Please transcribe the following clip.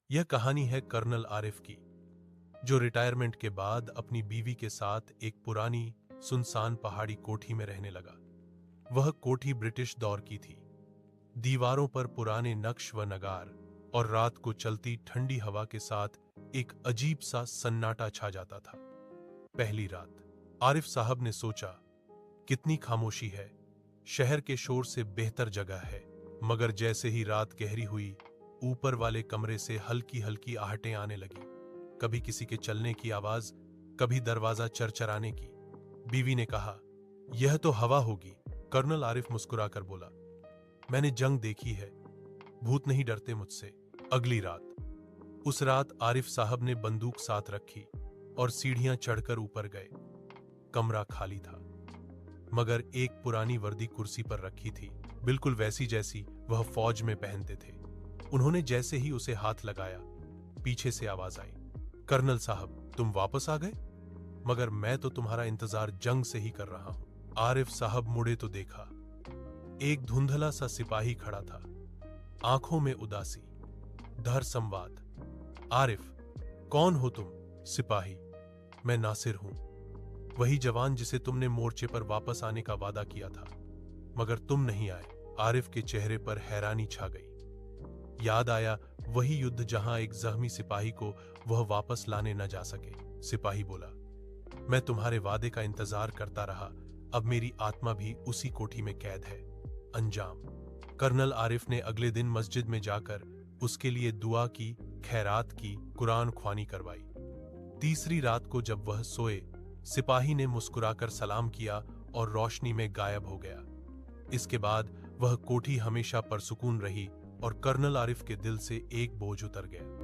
यह कहानी है कर्नल आरिफ की, जो रिटायरमेंट के बाद अपनी बीवी के साथ एक पुरानी सुनसान पहाड़ी कोठी में रहने लगा। वह कोठी ब्रिटिश दौर की थी। दीवारों पर पुराने नक्श व नगार, और रात को चलती ठंडी हवा के साथ एक अजीब सा सन्नाटा छा जाता था। पहली रात आरिफ साहब ने सोचा, कितनी खामोशी है, शहर के शोर से बेहतर जगह है। मगर जैसे ही रात गहरी हुई, ऊपर वाले कमरे से हल्की हल्की आहटें आने लगी। कभी किसी के चलने की आवाज, कभी दरवाजा चरचराने की। बीवी ने कहा, यह तो हवा होगी। कर्नल आरिफ मुस्कुराकर बोला, मैंने जंग देखी है, भूत नहीं डरते मुझसे। अगली रात उस रात आरिफ साहब ने बंदूक साथ रखी और सीढ़ियां चढ़कर ऊपर गए। कमरा खाली था, मगर एक पुरानी वर्दी कुर्सी पर रखी थी, बिल्कुल वैसी जैसी वह फौज में पहनते थे। उन्होंने जैसे ही उसे हाथ लगाया, पीछे से आवाज आई, कर्नल साहब तुम वापस आ गए? मगर मैं तो तुम्हारा इंतजार जंग से ही कर रहा हूं। आरिफ साहब मुड़े तो देखा, एक धुंधला सा सिपाही खड़ा था, आंखों में उदासी, धर संवाद। आरिफ, कौन हो तुम? सिपाही, मैं नासिर हूं, वही जवान जिसे तुमने मोर्चे पर वापस आने का वादा किया था, मगर तुम नहीं आए। आरिफ के चेहरे पर हैरानी छा गई। याद आया वही युद्ध जहां एक जख्मी सिपाही को वह वापस लाने न जा सके। सिपाही बोला, मैं तुम्हारे वादे का इंतजार करता रहा, अब मेरी आत्मा भी उसी कोठी में कैद है। अंजाम। कर्नल आरिफ ने अगले दिन मस्जिद में जाकर उसके लिए दुआ की, खैरात की, कुरान ख्वानी करवाई। तीसरी रात को जब वह सोए, सिपाही ने मुस्कुराकर सलाम किया और रोशनी में गायब हो गया। इसके बाद वह कोठी हमेशा परसुकून रही और कर्नल आरिफ के दिल से एक बोझ उतर गया।